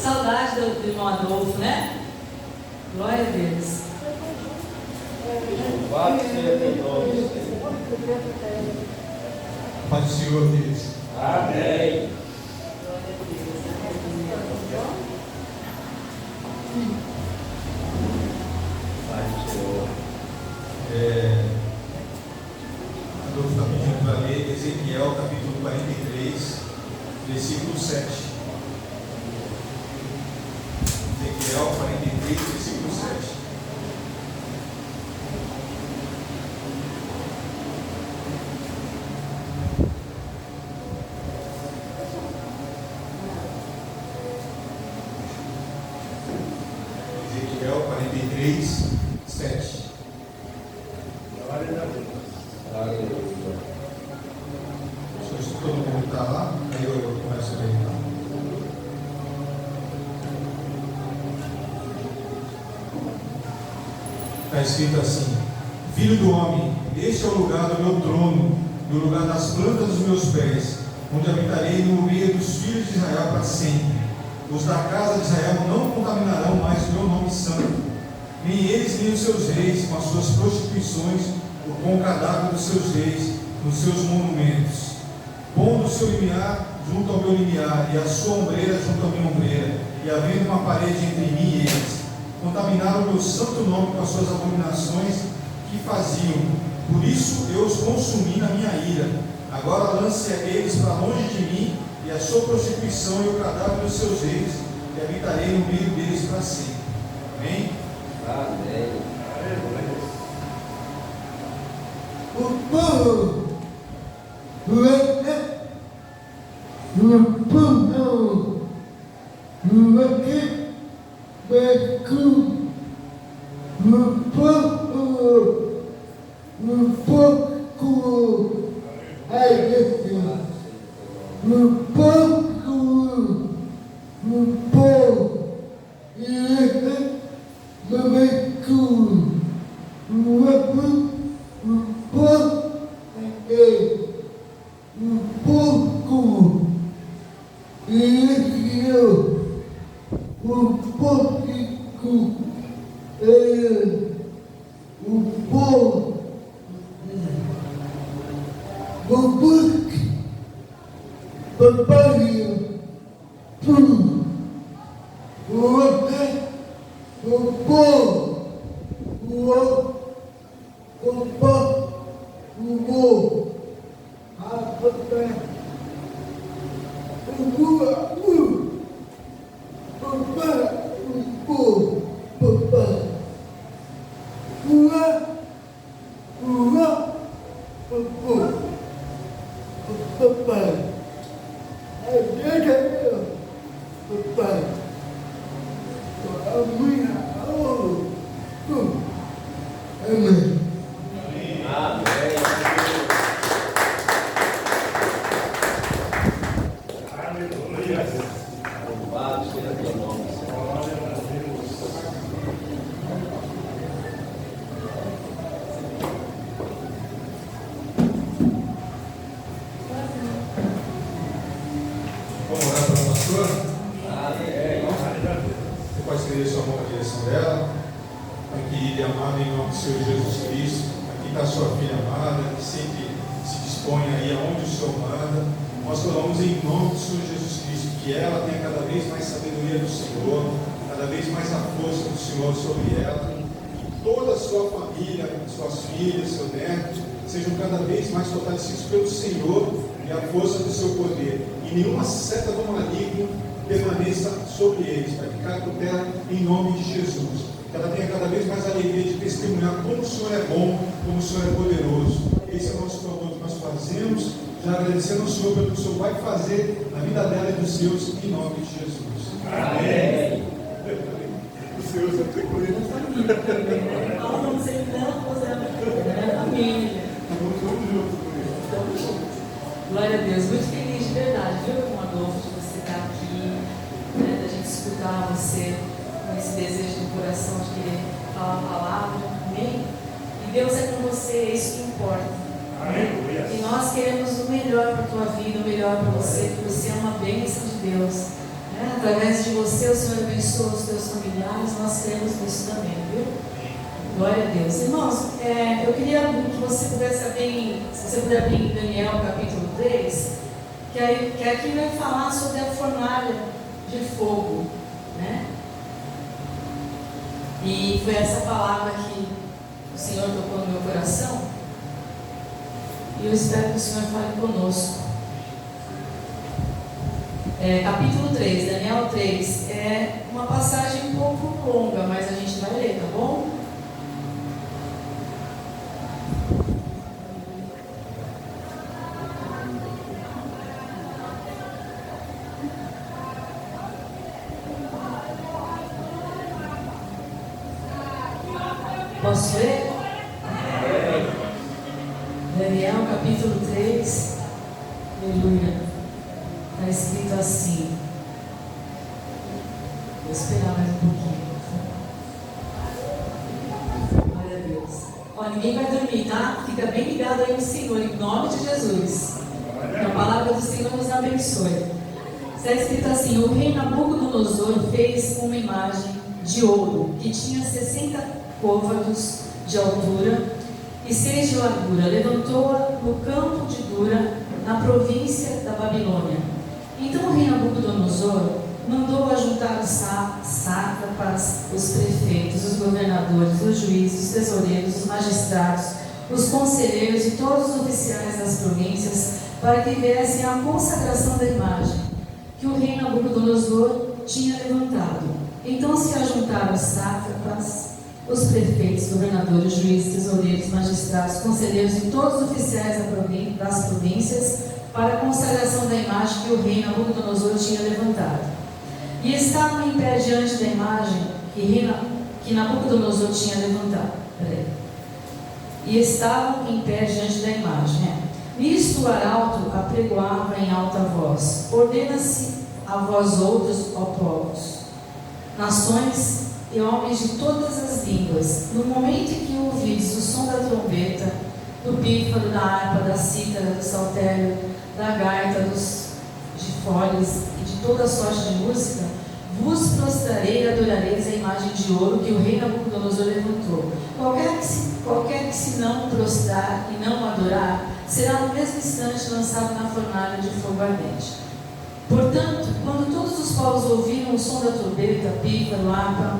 Saudade do irmão Adolfo, né? Glória a Deus. Louvado seja o nome do Senhor. Paz do Senhor, queridos. Amém. Paz do Senhor. Adolfo está pedindo para ler Ezequiel, capítulo 43, versículo 7. Ezequiel 43, versículo 7. Ezequiel 43, 7. Glória a Deus. Aleluia. Se todo mundo está lá, aí eu começo a ler. Está escrito assim: Filho do homem, este é o lugar do meu trono, e o lugar das plantas dos meus pés, onde habitarei no meio dos filhos de Israel para sempre. Os da casa de Israel não contaminarão mais o meu nome santo, nem eles nem os seus reis com as suas prostituições, ou com o cadáver dos seus reis nos seus monumentos. Pondo o seu limiar junto ao meu limiar, e a sua ombreira junto à minha ombreira, e havendo uma parede entre mim e eles, contaminaram o meu santo nome com as suas abominações que faziam. Por isso eu os consumi na minha ira. Agora lance eles para longe de mim, e a sua prostituição e o cadáver dos seus reis, e habitarei no meio deles para sempre. Amém? Amém. O povo Louvado seja o teu nome, Senhor. Vamos orar para a pastora? Amém. Você pode estender sua mão na direção dela. Pai querido e amado, em nome do Senhor Jesus Cristo. Aqui está a sua filha amada, que sempre se dispõe aí aonde o Senhor manda. Nós falamos em nome do Senhor Jesus Cristo, que ela tenha cada vez mais sabedoria do Senhor, cada vez mais a força do Senhor sobre ela, que toda a sua família, suas filhas, seu neto, sejam cada vez mais fortalecidos pelo Senhor e a força do seu poder, e nenhuma seta do maligno permaneça sobre eles, para ficar por terra em nome de Jesus. Que ela tenha cada vez mais alegria de testemunhar como o Senhor é bom, como o Senhor é poderoso. Esse é o nosso clamor que nós fazemos, já agradecendo ao Senhor pelo que o Senhor vai fazer na vida dela e dos seus, em nome de Jesus. Amém. O Senhor sempre com ele. Nós vamos ser família. Estamos juntos com ele. Estamos juntos. Glória a Deus. Muito feliz de verdade, viu, irmão Adolfo, de você estar aqui, né, da gente escutar você com esse desejo no coração de querer falar a palavra. Amém? E Deus é com você, é isso que importa. Aleluia. E nós queremos o melhor para a tua vida, o melhor para você, porque você é uma bênção de Deus. Está através de você o Senhor abençoa os teus familiares, nós cremos nisso também, viu? Glória a Deus. Irmãos, eu queria que você pudesse abrir, se você puder abrir em Daniel capítulo 3, que aqui vai falar sobre a fornalha de fogo, né? E foi essa palavra que o Senhor tocou no meu coração, e eu espero que o Senhor fale conosco. Capítulo 3, Daniel 3, é uma passagem um pouco longa, mas a gente vai ler, tá bom? Posso ler? Daniel capítulo 3, aleluia. Está escrito assim. Vou esperar mais um pouquinho. Glória a Deus. Ó, ninguém vai dormir, tá? Fica bem ligado aí no Senhor, em nome de Jesus. Que a palavra do Senhor nos abençoe. Está escrito assim: o rei Nabucodonosor fez uma imagem de ouro que tinha 60 côvados de altura e 6 de largura. Levantou-a no campo de Dura, na província da Babilônia. Então o rei Nabucodonosor mandou ajuntar os sátrapas, os prefeitos, os governadores, os juízes, os tesoureiros, os magistrados, os conselheiros e todos os oficiais das províncias, para que viessem à consagração da imagem que o rei Nabucodonosor tinha levantado. Então se ajuntaram os sátrapas, os prefeitos, governadores, juízes, tesoureiros, magistrados, conselheiros e todos os oficiais das províncias para a consagração da imagem que o rei Nabucodonosor tinha levantado. E estavam em pé diante da imagem que Nabucodonosor tinha levantado. E estavam em pé diante da imagem. Nisto o arauto apregoava em alta voz: ordena-se a vós outros, ó povos, nações e homens de todas as línguas, no momento em que ouvides o som da trombeta, do pífaro, da harpa, da cítara, do saltério, da gaita, de foles e de toda sorte de música, vos prostrarei e adorareis a imagem de ouro que o rei Nabucodonosor levantou. Qualquer que se não prostrar e não adorar, será no mesmo instante lançado na fornalha de fogo ardente. Portanto, quando todos os povos ouviram o som da trombeta, pífaro, harpa,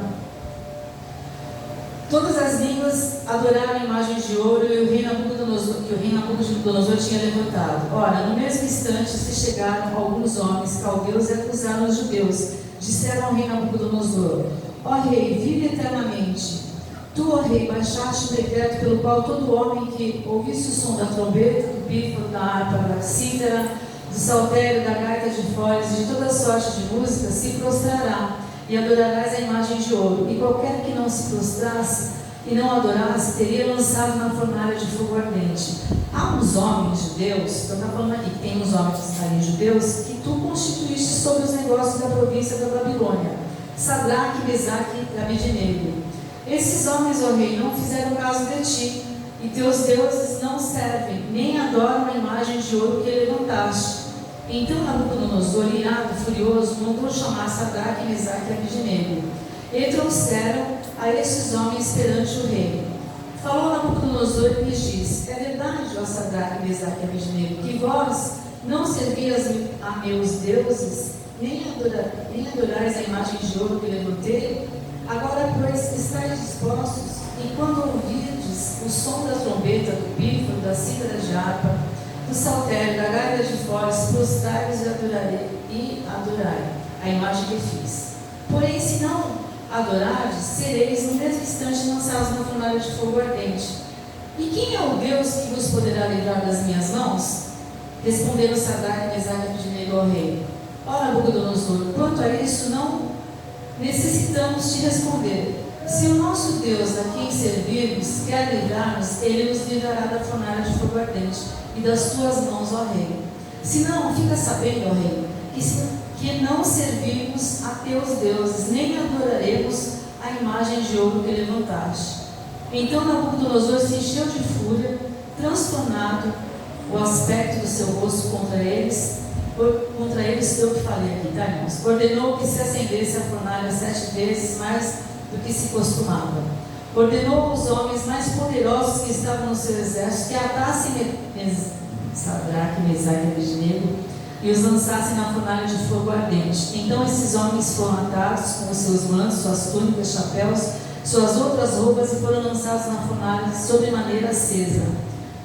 todas as línguas adoraram a imagem de ouro que o rei Nabucodonosor tinha levantado. Ora, no mesmo instante se chegaram alguns homens caldeus e acusaram os judeus. Disseram ao rei Nabucodonosor: ó rei, vive eternamente. Tu, ó rei, baixaste um decreto pelo qual todo homem que ouvisse o som da trombeta, do pífaro, da harpa, da cítara, do saltério, da gaita de foles e de toda sorte de música se prostrará e adorarás a imagem de ouro. E qualquer que não se prostrasse e não adorasse, teria lançado na fornalha de fogo ardente. Há uns homens judeus, então está falando aqui que tem uns homens ali judeus, que tu constituíste sobre os negócios da província da Babilônia, Sadraque, Mesaque e Abednego. Esses homens, ó rei, não fizeram caso de ti, e teus deuses não servem, nem adoram a imagem de ouro que levantaste. Então Nabucodonosor, irado, furioso, mandou chamar Sadraque, Mesaque e Abednego. E trouxeram a estes homens perante o rei. Falou Nabucodonosor e lhes disse: é verdade, ó Sadraque, Mesaque e Abednego, que vós não servis a meus deuses, nem adorais a imagem de ouro que levantei? Agora, pois, estáis dispostos, e quando ouvirdes o som da trombeta, do pífaro, da cítara de harpa, do saltério, da gaita de foles, prostrai-vos e adorai a imagem que fiz. Porém, se não adorardes, sereis no mesmo instante lançados na fornalha de fogo ardente. E quem é o Deus que vos poderá livrar das minhas mãos? Responderam Sadraque, Mesaque e Abednego ao rei: ora, Nabucodonosor, quanto a isso não necessitamos te responder. Se o nosso Deus, a quem servirmos, quer livrar-nos, ele nos livrará da fornalha de fogo ardente e das tuas mãos, ó rei. Se não, fica sabendo, ó rei, que não servimos a teus deuses, nem adoraremos a imagem de ouro que levantaste. Então Nabucodonosor se encheu de fúria, transtornado o aspecto do seu rosto contra eles, contra eles foi o que falei aqui, tá, irmãos? Ordenou que se acendesse a fornalha 7 vezes mais do que se costumava. Ordenou aos homens mais poderosos que estavam no seu exército que atassem Sadraque, Mesaque e Abednego e os lançassem na fornalha de fogo ardente. Então esses homens foram atados com os seus mantos, suas túnicas, chapéus, suas outras roupas e foram lançados na fornalha sobremaneira acesa.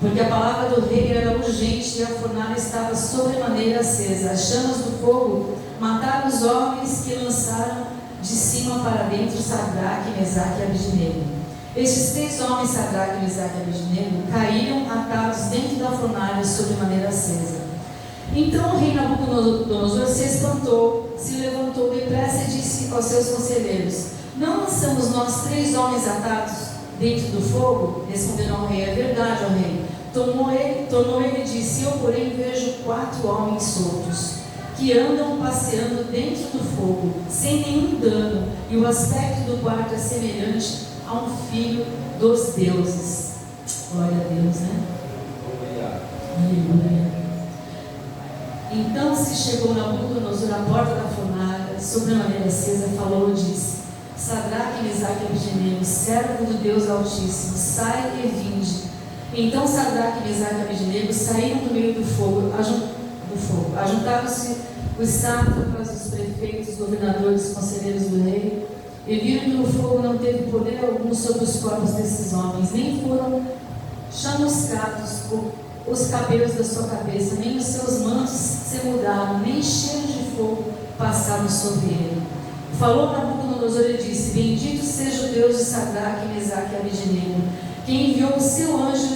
Porque a palavra do rei era urgente e a fornalha estava sobremaneira acesa. As chamas do fogo mataram os homens que lançaram de cima para dentro Sadraque, Mesaque e Abednego. Estes 3 homens, Sadraque, Mesaque e Abednego, caíram atados dentro da fornalha sobremaneira acesa. Então o rei Nabucodonosor se espantou, se levantou depressa e disse aos seus conselheiros: não lançamos nós 3 homens atados dentro do fogo? Responderam ao rei: é verdade, ó rei. Tornou ele e disse: eu porém vejo 4 homens soltos, que andam passeando dentro do fogo, sem nenhum dano, e o aspecto do quarto é semelhante a um filho dos deuses. Glória a Deus, né? Aleluia. Então se chegou Nabucodonosor à porta da fornalha, sobremaneira acesa, falou e disse: Sadraque, Mesaque e Abednego, servo do Deus Altíssimo, sai e vinde. Então Sadraque, Mesaque e Abednego saíram do meio do fogo. Ajuntaram-se os sátrapas, os prefeitos, os governadores, os conselheiros do rei, e viram que o fogo não teve poder algum sobre os corpos desses homens, nem foram chamuscados os cabelos da sua cabeça, nem os seus mantos se mudaram, nem cheiro de fogo passaram sobre ele. Falou Nabucodonosor e disse: bendito seja o Deus de Sadraque, Mesaque e Abednego, que enviou o seu anjo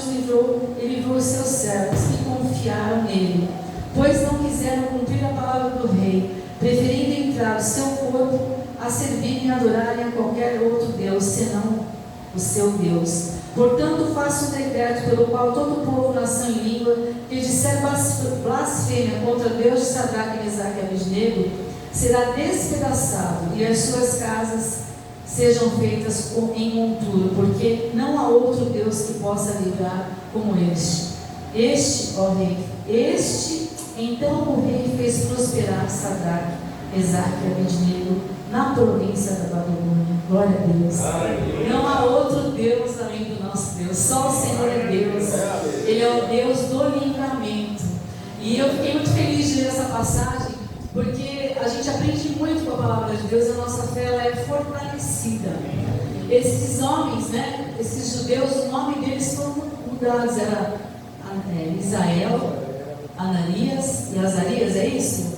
e livrou os seus servos, que confiaram nele, pois não quiseram cumprir a palavra do rei, preferindo entrar o seu corpo a servirem e adorarem a qualquer outro Deus, senão o seu Deus. Portanto, faço um decreto pelo qual todo o povo, nação e língua, que disser blasfêmia contra Deus de Sadraque, Mesaque e Abednego, será despedaçado, e as suas casas sejam feitas em monturo, porque não há outro Deus que possa livrar como este, ó rei, então o rei fez prosperar Sadraque, Mesaque e Abednego na província da Babilônia. Glória a Deus. Não há outro Deus além do nosso Deus. Só o Senhor é Deus. Ele é o Deus do livramento. E eu fiquei muito feliz de ler essa passagem, porque a gente aprende muito com a palavra de Deus. A nossa fé ela é fortalecida. Esses homens, né, esses judeus, o nome deles foram mudados. Era Misael, Ananias e Azarias, é isso?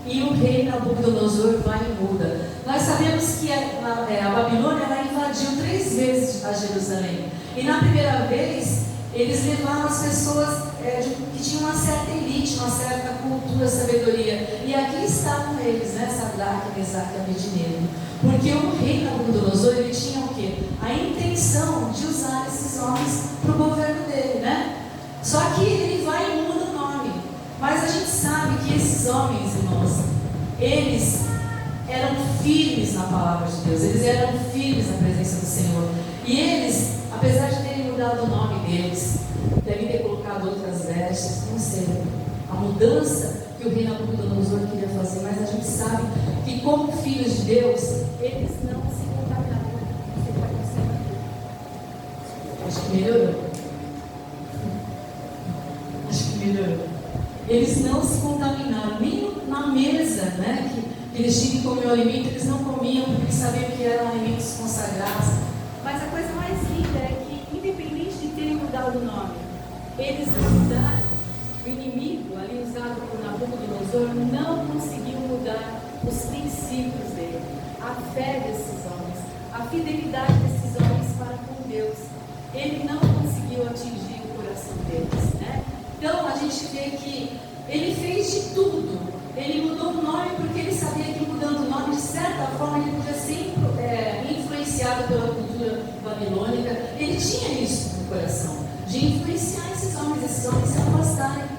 E o rei Nabucodonosor vai e muda. Nós sabemos que a Babilônia ela invadiu 3 vezes a Jerusalém. E na primeira vez, eles levaram as pessoas que tinham uma certa elite, uma certa cultura, sabedoria. E aqui estavam eles, né? Sadraque, Mesaque e Abednego. Porque o rei Nabucodonosor, ele tinha o quê? A intenção de usar esses homens para o governo dele, né? Só que ele vai e muda o nome. Mas a gente sabe que esses homens, irmãos, eles eram firmes na palavra de Deus, eles eram firmes na presença do Senhor. E eles, apesar de terem mudado o nome deles, devem ter colocado outras vestes, não sei, a mudança que o rei Nabucodonosor queria fazer, mas a gente sabe que, como filhos de Deus, eles não se contaminaram. Acho que melhorou. Eles não se contaminaram, nem na mesa, né, que eles tinham que comer o alimento, eles não comiam, porque eles sabiam que eram alimentos consagrados. Mas a coisa mais linda é que, independente de terem mudado o nome, eles não mudaram. O inimigo, ali usado por Nabucodonosor, não conseguiu mudar os princípios dele, a fé desses homens, a fidelidade desses homens para com Deus. Ele não conseguiu atingir o coração deles, né? Então a gente vê que ele fez de tudo. Ele mudou o nome porque ele sabia que, mudando o nome, de certa forma ele podia ser influenciado pela cultura babilônica. Ele tinha isso no coração, de influenciar esses homens se afastarem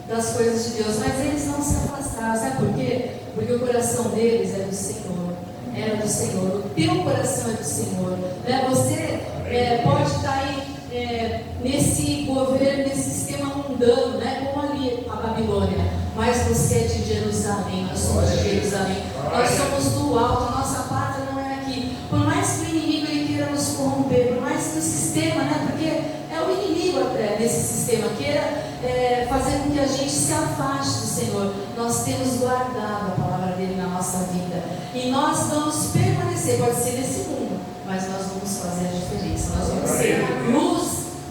das coisas de Deus. Mas eles não se afastaram. Sabe por quê? Porque o coração deles era do Senhor. Era do Senhor. O teu coração é do Senhor, né? Você pode estar aí nesse governo, nesse sistema mundano, né, como ali a Babilônia, mas você é de Jerusalém, nós somos de Jerusalém, nós somos do alto, a nossa pátria não é aqui. Por mais que o inimigo ele queira nos corromper, por mais que o sistema, porque é o inimigo desse sistema, queira fazer com que a gente se afaste do Senhor, nós temos guardado a palavra dele na nossa vida, e nós vamos permanecer, pode ser nesse mundo, mas nós vamos fazer a diferença, nós vamos ser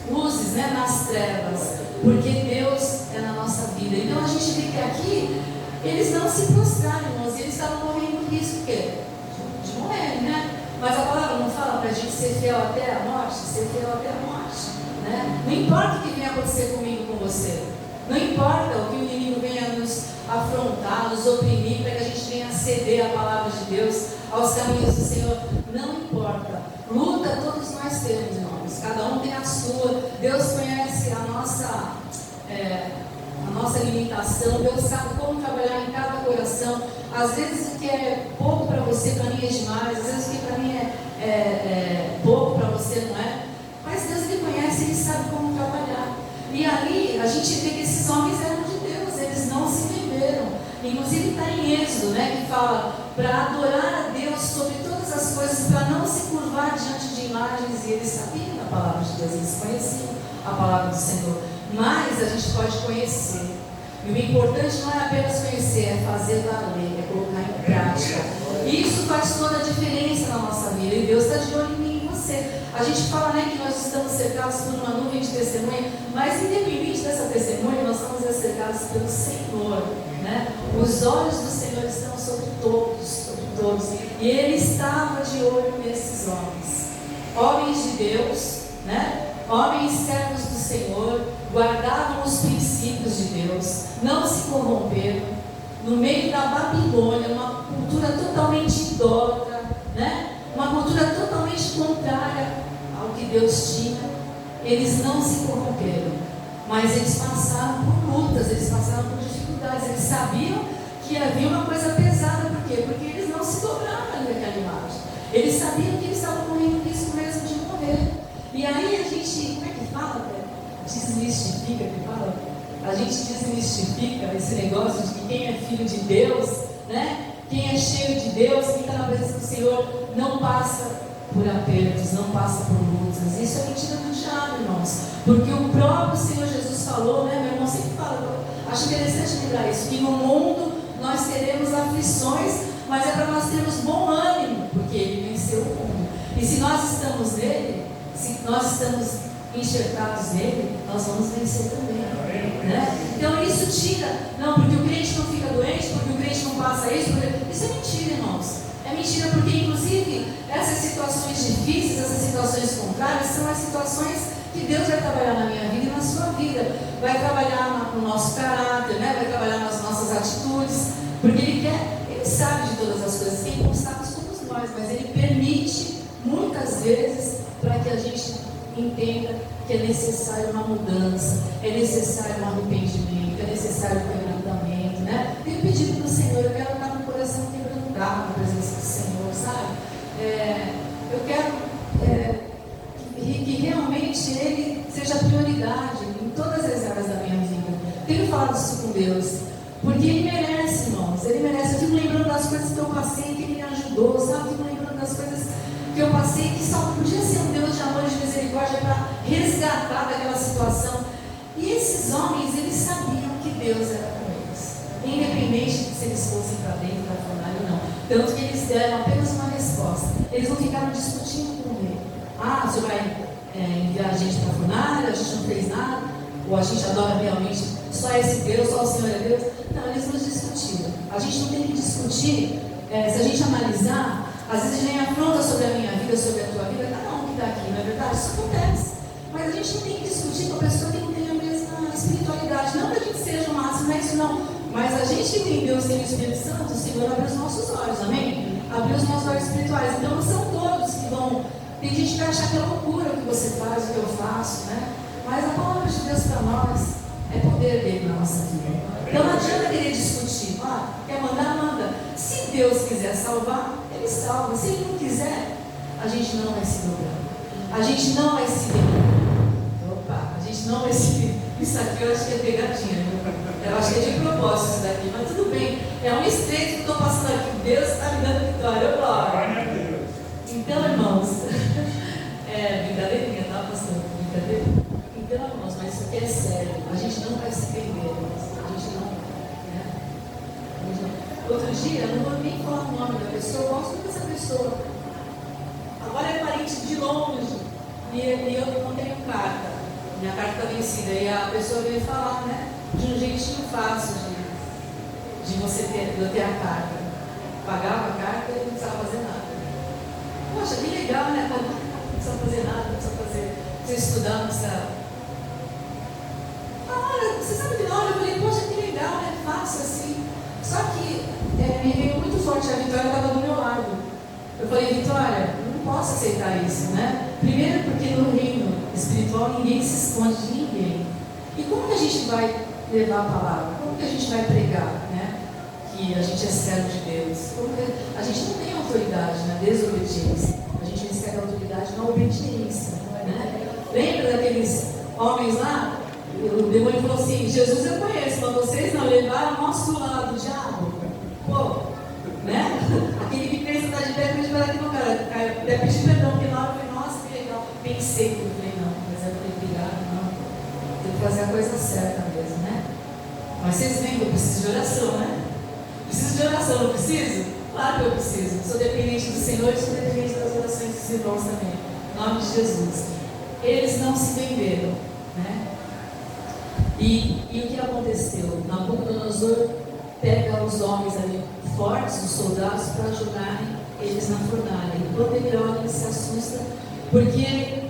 luzes nas trevas, porque Deus é na nossa vida. Então a gente vê que aqui eles não se prostraram, irmãos, eles estavam correndo risco de morrer, né? Mas a palavra não fala para a gente ser fiel até a morte, ser fiel até a morte, né? Não importa o que venha acontecer comigo, com você, não importa o que o inimigo venha nos afrontar, nos oprimir, para que a gente venha ceder à palavra de Deus, aos caminhos do Senhor, não importa. Luta todos nós temos, irmãos, cada um tem a sua. Deus conhece a nossa limitação, Deus sabe como trabalhar em cada coração. Às vezes o que é pouco para você, para mim é demais, às vezes o que para mim é pouco, para você não é, mas Deus ele conhece, ele sabe como trabalhar. E ali a gente vê que esses homens eram de Deus, eles não se venderam. Inclusive está em Êxodo, que fala para adorar a Deus sobre todas as coisas, para não se curvar diante de imagens, e eles sabiam a palavra de Deus, eles conheciam a palavra do Senhor. Mas a gente pode conhecer, e o importante não é apenas conhecer, é fazer valer, é colocar em prática. E isso faz toda a diferença na nossa vida, e Deus está de olho em mim e em você. A gente fala que nós estamos cercados por uma nuvem de testemunha, mas independente dessa testemunha, nós estamos cercados pelo Senhor, Os olhos do Senhor estão sobre todos, e Ele estava de olho nesses homens de Deus, homens servos do Senhor, guardavam os princípios de Deus, não se corromperam. No meio da Babilônia, uma cultura totalmente idólatra, uma cultura totalmente contrária ao que Deus tinha, eles não se corromperam, mas eles passaram por lutas, eles passaram por dificuldades, eles sabiam que havia uma coisa pesada. Por quê? Porque eles não se dobraram ali naquela imagem, eles sabiam que eles estavam correndo risco mesmo de morrer. E aí a gente, como é que fala? Desmistifica, que fala? A gente desmistifica esse negócio de que quem é filho de Deus, quem é cheio de Deus, quem está na presença do Senhor, não passa por apertos, não passa por lutas. Isso é mentira do diabo, irmãos, porque o próprio Senhor Jesus falou, meu irmão sempre fala, acho interessante lembrar isso, que no mundo nós teremos aflições, mas é para nós termos bom ânimo, porque Ele venceu o mundo. E se nós estamos nele, se nós estamos enxertados nele, nós vamos vencer também, Então isso tira, porque o crente não fica doente, porque o crente não passa isso, isso é mentira, irmãos. É mentira, porque inclusive essas situações difíceis, essas situações contrárias, são as situações que Deus vai trabalhar na minha vida e na sua vida, vai trabalhar no nosso caráter, vai trabalhar nas nossas atitudes, porque Ele sabe de todas as coisas, quem constata somos nós, mas Ele permite muitas vezes para que a gente entenda que é necessário uma mudança, é necessário um arrependimento, é necessário um quebrantamento, Tenho pedido para o Senhor, eu quero estar com o coração quebrantado na presença do Senhor, sabe? Eu quero que realmente Ele seja prioridade em todas as áreas da minha vida. Tenho falado isso com Deus, porque Ele merece, irmãos, Ele merece. Eu fico lembrando das coisas que eu passei, que Ele me ajudou, sabe? Fico lembrando das coisas que eu passei, que só podia ser um Deus de amor e de misericórdia para resgatar daquela situação. E esses homens, eles sabiam que Deus era com eles, independente de se eles fossem para dentro da fornalha ou não. Tanto que eles deram apenas uma resposta. Eles não ficaram discutindo com o rei. O senhor vai enviar a gente para a fornalha, a gente não fez nada, ou a gente adora realmente só esse Deus, só o Senhor é Deus. Não, eles não discutiram. A gente não tem que discutir, se a gente analisar. Às vezes vem afronta sobre a minha vida, sobre a tua vida, cada um que está aqui, não é verdade? Isso acontece. Mas a gente não tem que discutir com a pessoa que não tem a mesma espiritualidade. Não que a gente seja o máximo, não é isso não. Mas a gente que tem Deus, tem o Espírito Santo, o Senhor abre os nossos olhos, amém? Abre os nossos olhos espirituais. Então não são todos que vão. Tem gente que vai achar que é loucura o que você faz, o que eu faço, Mas a palavra de Deus para nós é poder dele na nossa vida. Então não adianta querer discutir. Quer mandar, manda. Se Deus quiser salvar, Ele salva. Se Ele não quiser, a gente não vai se dobrar. A gente não vai se dobrar. A gente não vai se... Isso aqui eu acho que é pegadinha. Eu acho que é de propósito isso daqui, mas tudo bem. É um estreito que estou passando aqui. Deus está me dando vitória. Glória. Então, irmãos, brincadeirinha, tá, pastor? Brincadeira? Então, irmãos, mas isso aqui é sério. A gente não vai se perder, irmãos. A gente não. Outro dia, eu não vou nem falar o nome da pessoa, eu gosto dessa pessoa. Agora é parente de longe. E eu não tenho carta. Minha carta está vencida. E a pessoa veio falar, né? De um jeitinho fácil de você ter a carta. Pagava a carta e não precisava fazer nada. Poxa, que legal, né? Não precisa fazer nada, não precisa estudar, não precisa. Você sabe que na hora eu falei, poxa, que legal, né? Fácil assim. Só que me veio muito forte, a Vitória estava do meu lado. Eu falei, Vitória, eu não posso aceitar isso, né? Primeiro porque no reino espiritual ninguém se esconde de ninguém. E como que a gente vai levar a palavra? Como que a gente vai pregar, né? Que a gente é servo de Deus? A gente não tem autoridade na desobediência. A gente recebe autoridade na obediência, né? Lembra daqueles homens lá? O demônio falou assim, Jesus eu conheço, mas vocês não levaram o nosso lado, o diabo. Pô, né? Aquele que pensa estar de pé, pede para aqui no cara, pedir perdão, porque na hora eu falei, nossa, que legal. Pensei, eu falei, não, mas eu falei, obrigado, não. Tem que fazer a coisa certa mesmo, né? Mas vocês veem que eu preciso de oração, né? Preciso de oração, não preciso? Claro que eu preciso. Sou dependente do Senhor e sou dependente das orações dos irmãos também. Em nome de Jesus. Eles não se venderam, né? E o que aconteceu? Nabucodonosor pega os homens ali fortes, os soldados, para jogarem eles na fornalha. E quando ele olha, ele se assusta, porque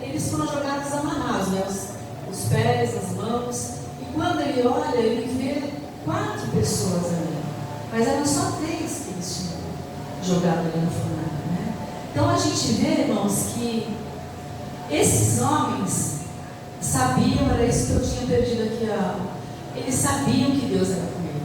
eles foram jogados amarrados, né? Os pés, as mãos. E quando ele olha, ele vê 4 pessoas ali. Mas eram só 3 que eles tinham jogado ali na fornalha, né? Então a gente vê, irmãos, que esses homens sabiam, era isso que eu tinha perdido aqui, eles sabiam que Deus era com ele.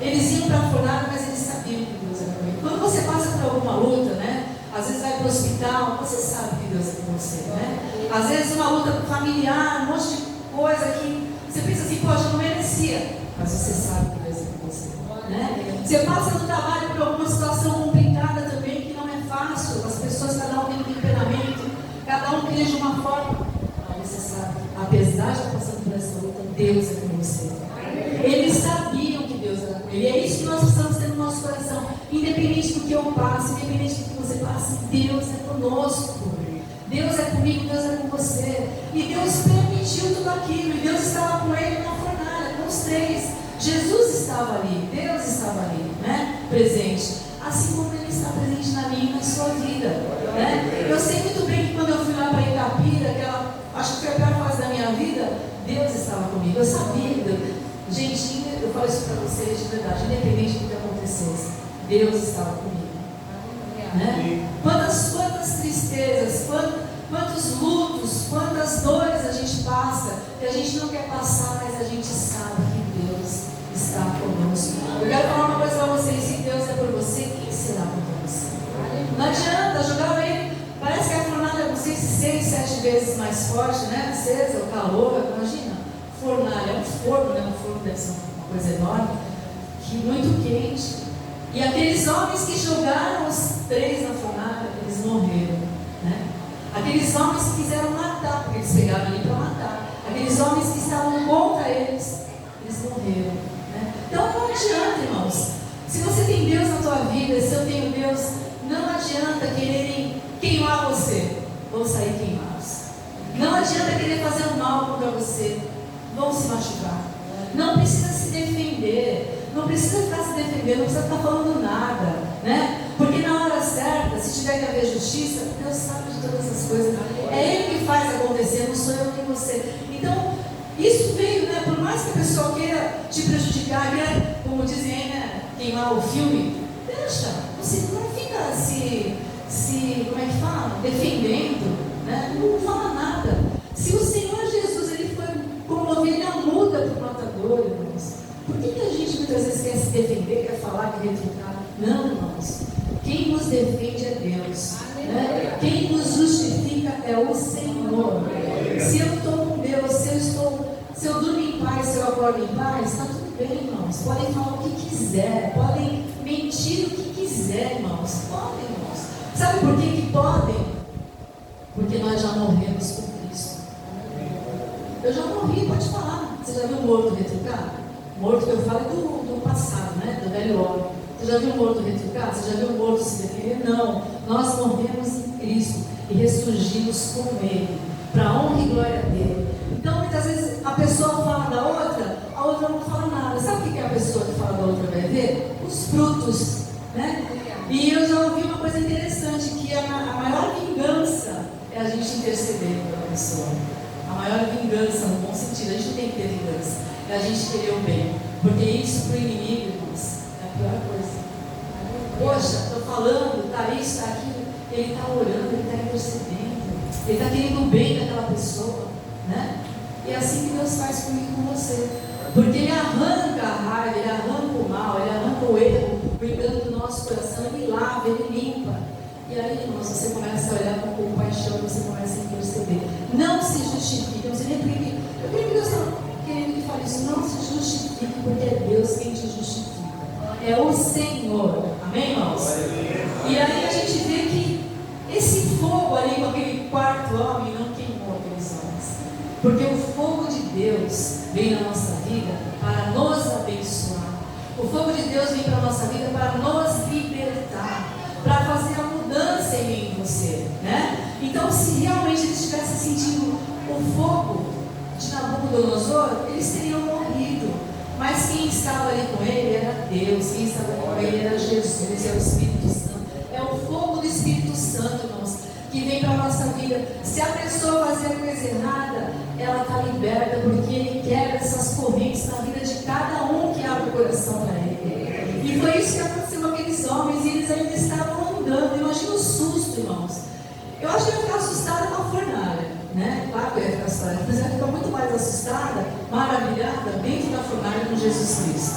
Eles iam para a fornalha, mas eles sabiam que Deus era com ele. Quando você passa por alguma luta, né? Às vezes vai para o hospital, você sabe que Deus é com você, né? Às vezes uma luta familiar, um monte de coisa que você pensa assim, poxa, eu não merecia, mas você sabe que Deus é com você, né? Você passa no trabalho por alguma situação complicada também, que não é fácil, as pessoas, cada um tem um temperamento, cada um cria de uma forma. Você sabe, apesar de estar passando por essa luta, Deus é com você. Eles sabiam que Deus era com ele. E é isso que nós precisamos ter no nosso coração. Independente do que eu passe, independente do que você passe, Deus é conosco. Deus é comigo, Deus é com você. E Deus permitiu tudo aquilo. E Deus estava com ele na fornalha, com os 3. Jesus estava ali, Deus estava ali, né? Presente. Assim como ele está presente na minha e na sua vida, né? Eu sei muito bem que quando eu fui lá para Itapira, acho que foi a pior fase da minha vida, Deus estava comigo. Eu sabia, gente, eu falo isso para vocês de verdade, independente do que acontecesse, Deus estava comigo, né? Quantas tristezas, quantos lutos, quantas dores a gente passa, que a gente não quer passar, mas a gente sabe que Deus está conosco. Eu quero falar uma coisa para vocês: se Deus é por você, quem será contra você? Não adianta jogar ele. Parece que a fornalha, não sei se 6, 7 vezes mais forte, né? Acesa, o calor, imagina. Fornalha, é um forno, né? Um forno deve ser uma coisa enorme, que muito quente. E aqueles homens que jogaram os 3 na fornalha, eles morreram, né? Aqueles homens que quiseram matar, porque eles pegaram ali para matar. Aqueles homens que estavam contra eles, eles morreram, né? Então não adianta, irmãos. Se você tem Deus na tua vida, se eu tenho Deus, não adianta quererem queimar você, vão sair queimados. Não adianta querer fazer o mal contra você, vão se machucar. Não precisa se defender, não precisa ficar se defendendo, não precisa ficar falando nada, né? Porque na hora certa, se tiver que haver justiça, Deus sabe de todas as coisas. É Ele que faz acontecer, não sou eu nem você. Então, isso veio, né? Por mais que a pessoa queira te prejudicar, queira, como dizem aí, né? Queimar o filme, deixa, você não fica como é que fala? Defendendo, né? Não fala nada. Se o Senhor Jesus, ele foi como ovelha muda para o matador, irmãos, por que a gente muitas vezes quer se defender, quer falar, quer retrucar? Não, irmãos. Quem nos defende é Deus, né? Quem nos justifica é o Senhor. Se eu estou com Deus, se eu durmo em paz, se eu acordo em paz, está tudo bem, irmãos, podem falar o que quiser, podem mentir o que quiser, irmãos. Podem, irmãos. Sabe por que podem? Porque nós já morremos com Cristo. Eu já morri, pode falar. Você já viu um morto retrucado? Morto que eu falo é do passado, né? Do velho homem. Você já viu um morto retrucado? Você já viu um morto se defender? Não. Nós morremos em Cristo e ressurgimos com Ele, para a honra e glória dele. Então, muitas vezes a pessoa fala da outra, a outra não fala nada. Sabe o que a pessoa que fala da outra vai ver? Os frutos, né? E eu já ouvi uma coisa interessante, que a maior vingança é a gente interceder pela pessoa. A maior vingança, no bom sentido, a gente não tem que ter vingança, é a gente querer o bem. Porque isso para o inimigo, irmãos, é a pior coisa. Poxa, estou falando, está isso, está aquilo. Ele está orando, ele está intercedendo, ele está querendo o bem daquela pessoa, né? E é assim que Deus faz comigo e com você. Porque Ele arranca a raiva, Ele arranca o mal, Ele arranca o erro, o engano do nosso coração, Ele lava, Ele limpa. E aí, irmãos, você começa a olhar com compaixão, você começa a interceder. Não se justifique, não se reprime. Eu creio que Deus está querendo que fale isso. Não se justifique, porque é Deus quem te justifica. É o Senhor. Amém, irmãos? E aí a gente vê que esse fogo ali com aquele quarto homem não queimou aqueles homens. Porque o fogo de Deus vem na nossa vida para nos abençoar. O fogo de Deus vem para a nossa vida para nos libertar, para fazer a mudança em mim e em você, né? Então, se realmente eles tivessem sentido o fogo de Nabucodonosor, eles teriam morrido. Mas quem estava ali com ele era Deus, quem estava ali com ele era Jesus, é o Espírito Santo. É o fogo do Espírito Santo, irmãos, que vem para a nossa vida. Se a pessoa fazer a coisa errada, ela está liberta, porque Ele quebra essas correntes na vida de cada um que abre o coração para Ele. E foi isso que aconteceu com aqueles homens, e eles ainda estavam andando. Imagina o susto, irmãos. Eu acho que eu ia ficar assustada com a fornalha, né? Claro que eu ia ficar assustada, mas eu ia ficar muito mais assustada, maravilhada, dentro da fornalha com Jesus Cristo.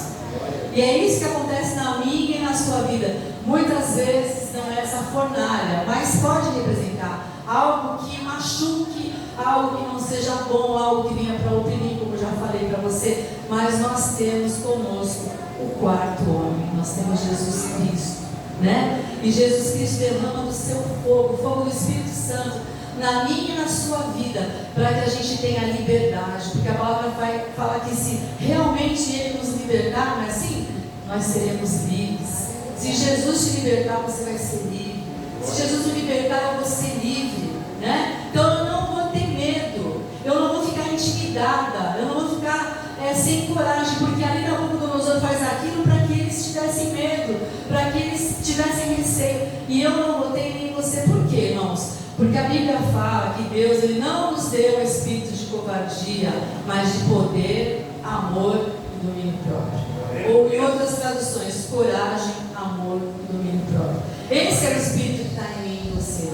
E é isso que acontece na minha e na sua vida. Muitas vezes não é essa fornalha, mas pode representar algo que machuque, algo que não seja bom, algo que venha para oprimir, como eu já falei para você. Mas nós temos conosco o quarto homem, nós temos Jesus Cristo, né? E Jesus Cristo derrama do seu fogo, o fogo do Espírito Santo, na minha e na sua vida, para que a gente tenha liberdade, porque a palavra vai falar que se realmente Ele nos libertar, não é assim? Nós seremos livres. Se Jesus te libertar, você vai ser livre. Se Jesus me libertar, eu vou ser livre, né? Então eu não vou ter medo, eu não vou ficar intimidada, eu não vou ficar sem coragem, porque ali Nabucodonosor faz aquilo para que eles tivessem medo, para que eles tivessem receio, e eu não vou ter nem você. Por quê, irmãos? Porque a Bíblia fala que Deus Ele não nos deu o espírito de covardia, mas de poder, amor e domínio próprio. Ou em outras traduções, coragem, amor e domínio próprio. Esse é o espírito que está em mim e em você.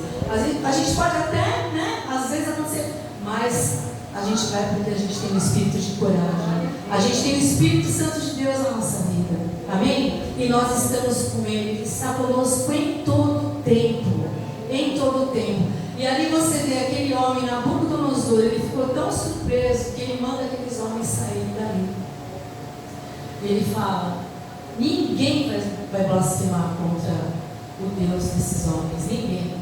A gente pode até, né, às vezes acontecer, mas a gente vai porque a gente tem um espírito de coragem. A gente tem o Espírito Santo de Deus na nossa vida. Amém? E nós estamos com Ele, que está conosco em todo tempo. Em todo tempo. E ali você vê aquele homem, Nabucodonosor, ele ficou tão surpreso que ele manda aqueles homens saírem dali. E ele fala: ninguém vai blasfemar contra o Deus desses homens, ninguém.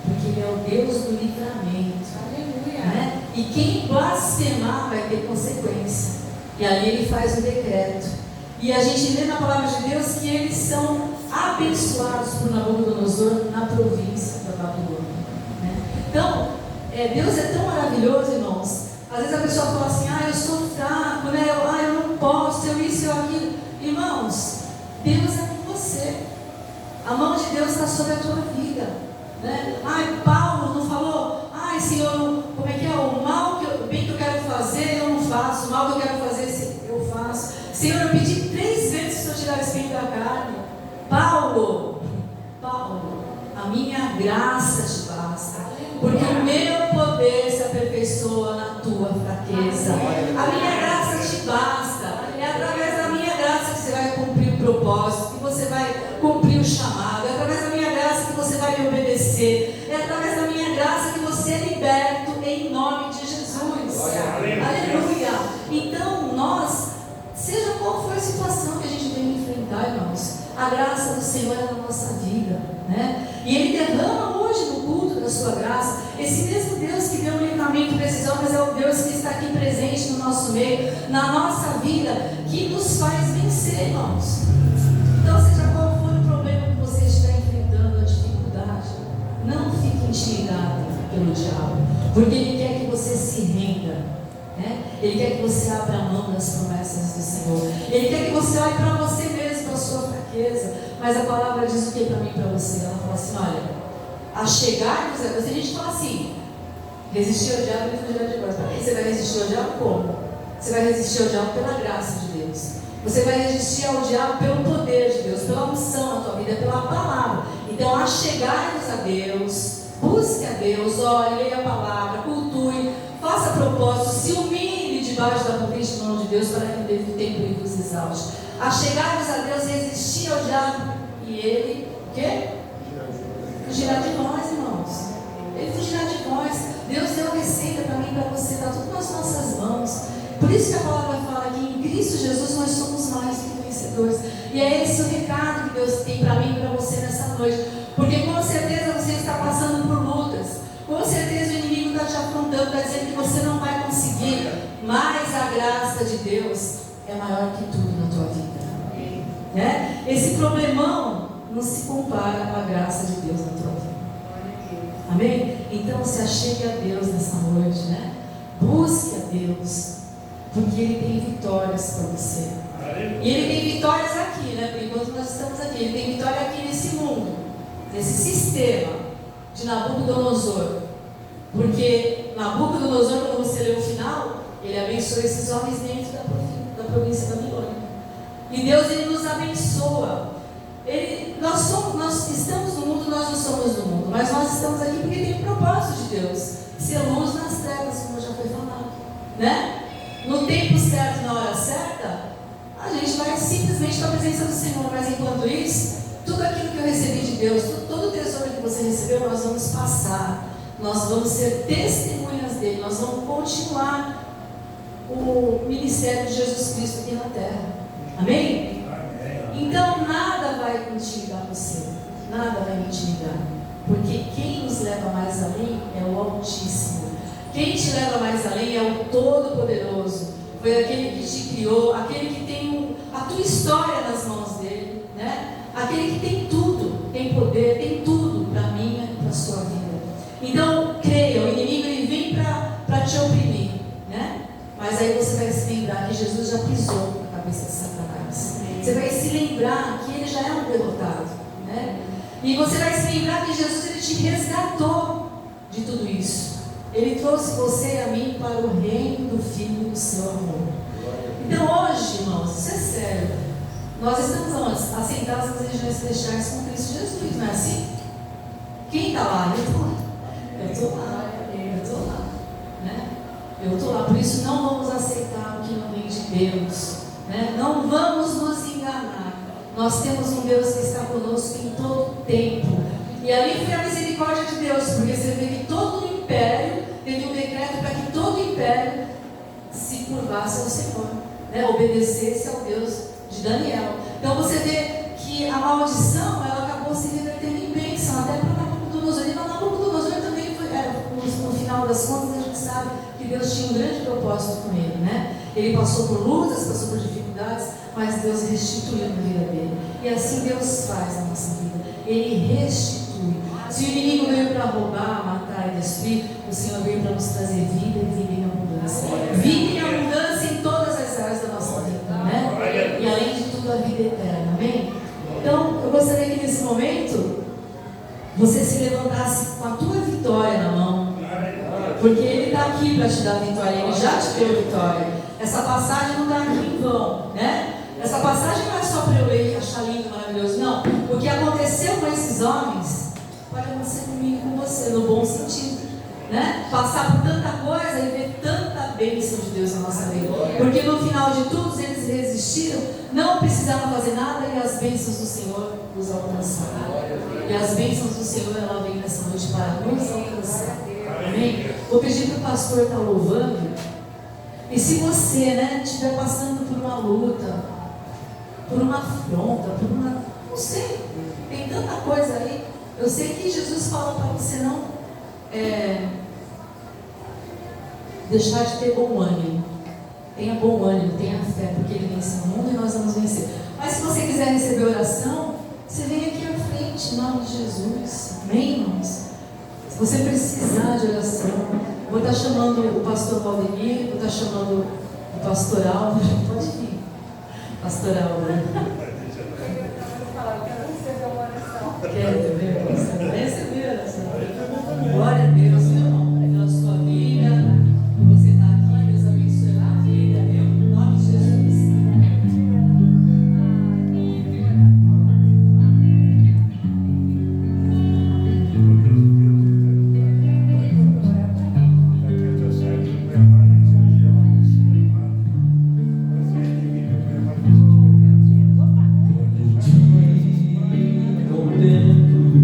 Porque Ele é o Deus do livramento. Aleluia. Né? E quem blasfemar vai ter consequência. E ali ele faz o decreto. E a gente lê na palavra de Deus que eles são abençoados por Nabucodonosor na província da Babilônia, né? Então, Deus é tão maravilhoso, irmãos. Às vezes a pessoa fala assim: eu sou fraco, né? Eu não posso, eu isso, eu aquilo. Irmãos, Deus é com você. A mão de Deus está sobre a tua vida, né? Paulo não falou: Senhor, como é que é? O bem que eu quero fazer, eu não faço. O mal que eu quero fazer, eu faço. Senhor, eu pedi 3 vezes para o Senhor tirar o espinho da carne. Paulo, a minha graça te basta, porque o meu poder se aperfeiçoa na tua fraqueza. A minha graça te basta. É através da minha graça que você vai cumprir o propósito, que você vai cumprir o chamado. É através da minha graça que você vai me obedecer. É através da minha graça que você é liberto em nome de Jesus. Aleluia. Então nós, seja qual for esse a graça do Senhor é na nossa vida, né? E Ele derrama hoje no culto da sua graça. Esse mesmo Deus que deu um livramento para esses homens é o Deus que está aqui presente no nosso meio, na nossa vida, que nos faz vencer, irmãos. Então, seja qual for o problema que você estiver enfrentando, a dificuldade, não fique intimidado pelo diabo, porque ele quer que você se renda, né? Ele quer que você abra a mão das promessas do Senhor. Ele quer que você olhe para você mesmo, para a sua fraqueza. Mas a palavra diz o que para mim e para você? Ela fala assim: olha, a chegar-vos a Deus. A gente fala assim: resistir ao diabo e fugir de nós. Você vai resistir ao diabo como? Você vai resistir ao diabo pela graça de Deus. Você vai resistir ao diabo pelo poder de Deus, pela unção na tua vida, pela palavra. Então, a chegar-vos a Deus, busque a Deus, ore, leia a palavra, cultue, faça propósito, se humilhe debaixo da potente mão de Deus, para que o devido tempo Ele vos exalte. A chegar-vos a Deus, resistir ao diabo, e Ele, o quê? Fugirá de nós, irmãos. Ele fugirá de nós. Deus deu a receita para mim e para você, está tudo nas nossas mãos. Por isso que a palavra fala que em Cristo Jesus nós somos mais que vencedores. E é esse o recado que Deus tem para mim e para você nessa noite. Porque com certeza você está passando por lutas. Com certeza o inimigo está te afrontando, está dizendo que você não vai conseguir. Mas a graça de Deus é maior que tudo na tua vida. Né? Esse problemão não se compara com a graça de Deus na tua vida. Amém? Então se achegue a Deus nessa noite, né? Busque a Deus, porque Ele tem vitórias para você. E Ele tem vitórias aqui, né? Por enquanto nós estamos aqui. Ele tem vitória aqui nesse mundo, nesse sistema de Nabucodonosor. Porque Nabucodonosor, quando você lê o final, ele abençoou esses homens dentro da província da Babilônia. E Deus, Ele nos abençoa. Nós estamos no mundo, nós não somos do mundo, mas nós estamos aqui porque tem um propósito de Deus, ser luz nas trevas, como já foi falado, né? No tempo certo, na hora certa, a gente vai simplesmente para a presença do Senhor. Mas enquanto isso, tudo aquilo que eu recebi de Deus, todo o tesouro que você recebeu, nós vamos passar, nós vamos ser testemunhas dele, nós vamos continuar o ministério de Jesus Cristo aqui na terra. Amém? Então nada vai intimidar você, nada vai me intimidar, porque quem nos leva mais além é o Altíssimo. Quem te leva mais além é o Todo-Poderoso. Foi aquele que te criou, aquele que tem a tua história nas mãos dele, né? Aquele que tem tudo, tem poder, tem tudo para a minha e para a sua vida. Então creia, o inimigo ele vem para te oprimir, né? Mas aí você vai se lembrar que Jesus já pisou na cabeça de Satanás. Você vai se lembrar que ele já é um derrotado, né? E você vai se lembrar que Jesus ele te resgatou de tudo isso. Ele trouxe você e a mim para o reino do Filho do seu amor. Então hoje, irmãos, isso é sério. Nós estamos onde? Assentados nas regiões celestiais com Cristo Jesus, não é assim? Quem está lá? Eu estou lá. Eu estou lá. Eu estou lá. Né? Eu estou lá. Por isso não vamos aceitar o que não vem de Deus. Né? Não vamos nos enganar. Nós temos um Deus que está conosco em todo o tempo. E ali foi a misericórdia de Deus, porque você vê que todo o império teve um decreto para que todo o império se curvasse ao Senhor, né? Obedecesse ao Deus de Daniel. Então você vê que a maldição ela acabou se revertendo em bênção, até para Nabucodonosor. E Nabucodonosor também foi, no final das contas, a gente sabe que Deus tinha um grande propósito com ele, né? Ele passou por lutas, passou por dificuldades, mas Deus restituiu na vida dele. E assim Deus faz na nossa vida. Ele restitui. Se o inimigo veio para roubar, matar e destruir, o Senhor veio para nos trazer vida e vida em abundância. Vida em abundância em todas as áreas da nossa vida, né? E além de tudo, a vida eterna, amém? Então, eu gostaria que nesse momento, você se levantasse com a tua vitória na mão, porque Ele está aqui para te dar vitória, Ele já te deu vitória. Essa passagem não está aqui em vão, né? Essa passagem não é só para eu ler e achar lindo, maravilhoso, não. O que aconteceu com esses homens pode acontecer comigo e com você, no bom sentido, né? Passar por tanta coisa e ver tanta bênção de Deus na nossa vida. Porque no final de tudo eles resistiram, não precisavam fazer nada e as bênçãos do Senhor os alcançaram. E as bênçãos do Senhor, ela vem nessa noite para nos alcançar. Amém? Vou pedir para o pastor estar louvando. E se você, né, estiver passando por uma luta, por uma afronta, por uma Não sei. Tem tanta coisa aí. Eu sei que Jesus fala para você não deixar de ter bom ânimo. Tenha bom ânimo, tenha fé, porque Ele vence o mundo e nós vamos vencer. Mas se você quiser receber oração, você vem aqui à frente, em nome de Jesus. Amém, irmãos? Se você precisar de oração, vou estar chamando o pastor Valdemir, vou estar chamando o pastor Álvaro. Pode vir, pastor Álvaro. Quer ver? Você vai receber oração. Glória a Deus, meu irmão. Pela sua vida, você está aqui, Deus abençoe a vida, meu, em nome de Jesus. Dentro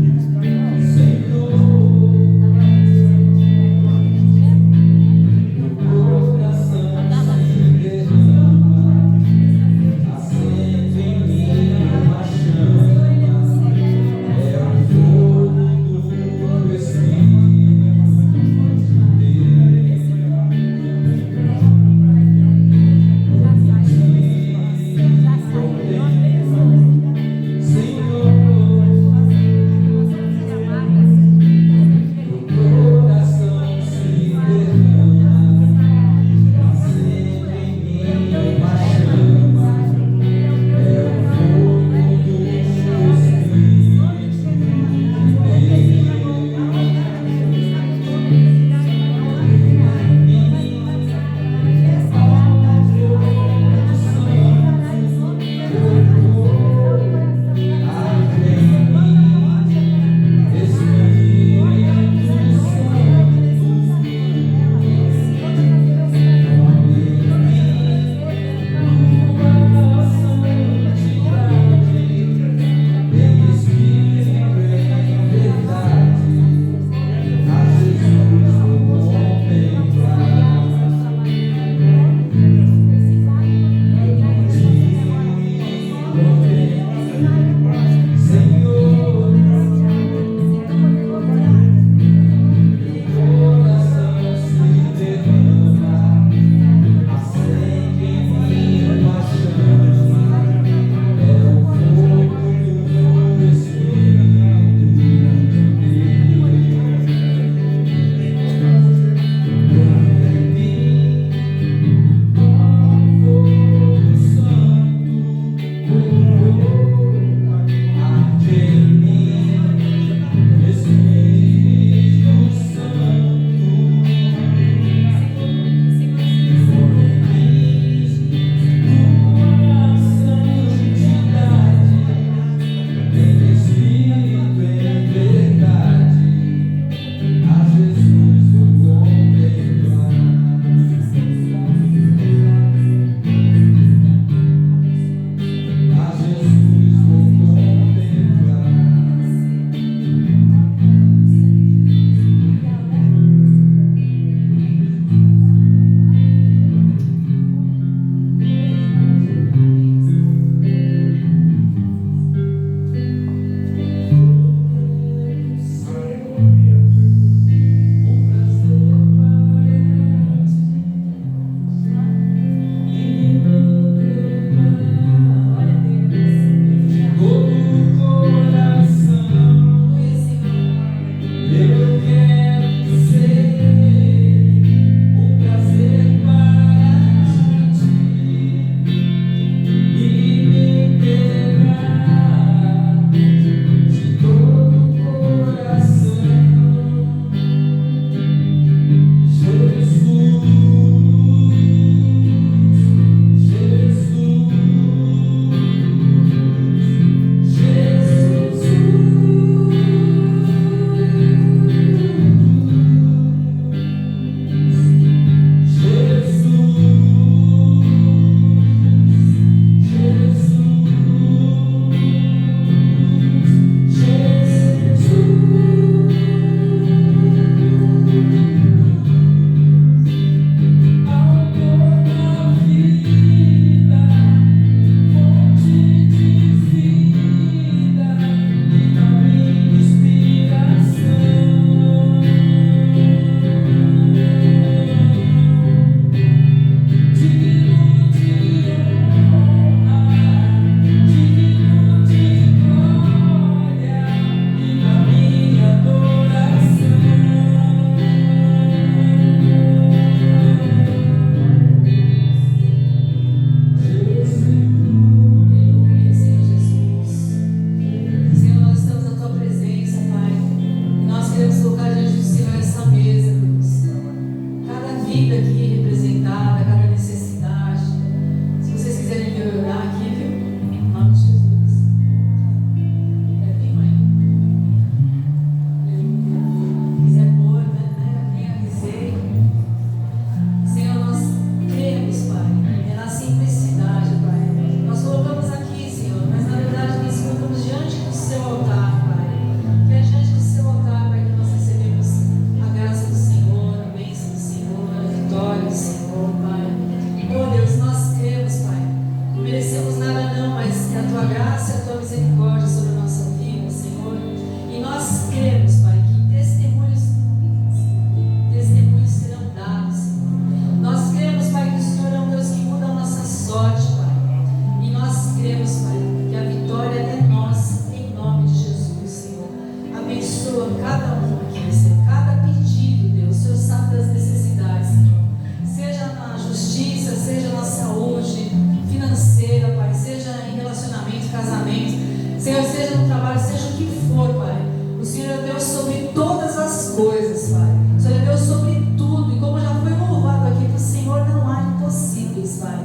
trabalho, seja o que for, Pai. O Senhor é Deus sobre todas as coisas, Pai. O Senhor é Deus sobre tudo. E como já foi louvado aqui, para o Senhor não há impossíveis, Pai.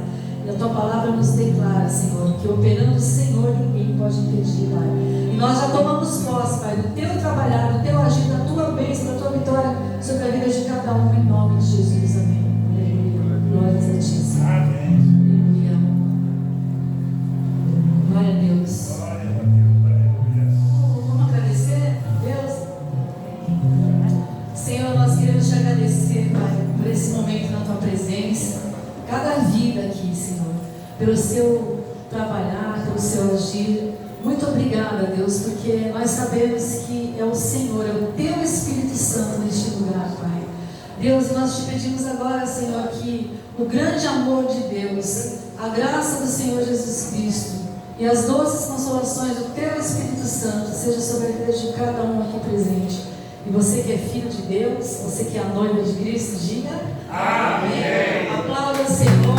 E a Tua palavra nos declara, Senhor, que operando o Senhor ninguém pode impedir, Pai. E nós já tomamos posse, Pai, do Teu trabalhar, do Teu agir, da Tua bênção, da Tua vitória sobre a vida de cada um, em nome de Jesus. Amém. Aleluia. Glórias a Ti, Senhor. Amém. Aleluia. Glória a Deus. Glória a Deus. Aleluia. Vamos agradecer a Deus? Senhor, nós queremos Te agradecer, Pai, por esse momento na Tua presença. Cada vida aqui, Senhor, pelo Seu trabalhar, pelo Seu agir. Muito obrigada, Deus, porque nós sabemos que é o Senhor, é o Teu Espírito Santo neste lugar, Pai. Deus, nós Te pedimos agora, Senhor, que o grande amor de Deus, a graça do Senhor Jesus Cristo e as doces consolações do Teu Espírito Santo seja sobre a vida de cada um aqui presente. E você que é filho de Deus, você que é a noiva de Cristo, diga amém. Aplauda o Senhor.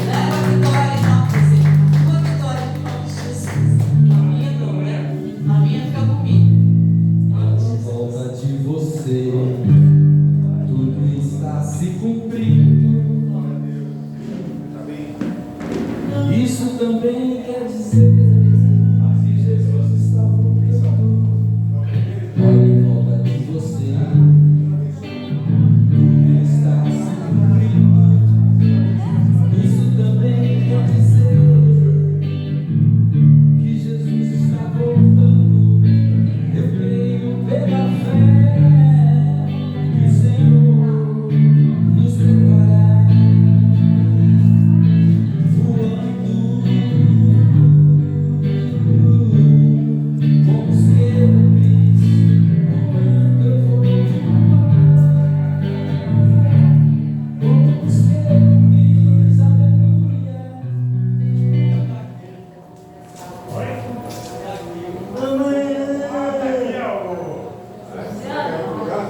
Leva a vitória em nome do Senhor. Tua vitória em nome de Jesus. A minha não, né? A minha fica comigo. Por volta de você, tudo está se cumprindo. Isso também quer dizer que Jesus está voltando. Olha em volta de você, tudo está se cumprindo. Isso também quer dizer que Jesus está voltando. Eu creio pela fé que o Senhor nos levará voando como os querubins, voando eu vou voar como os querubins, aleluia. Senta aqui, ó.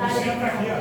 Senta aqui, ó.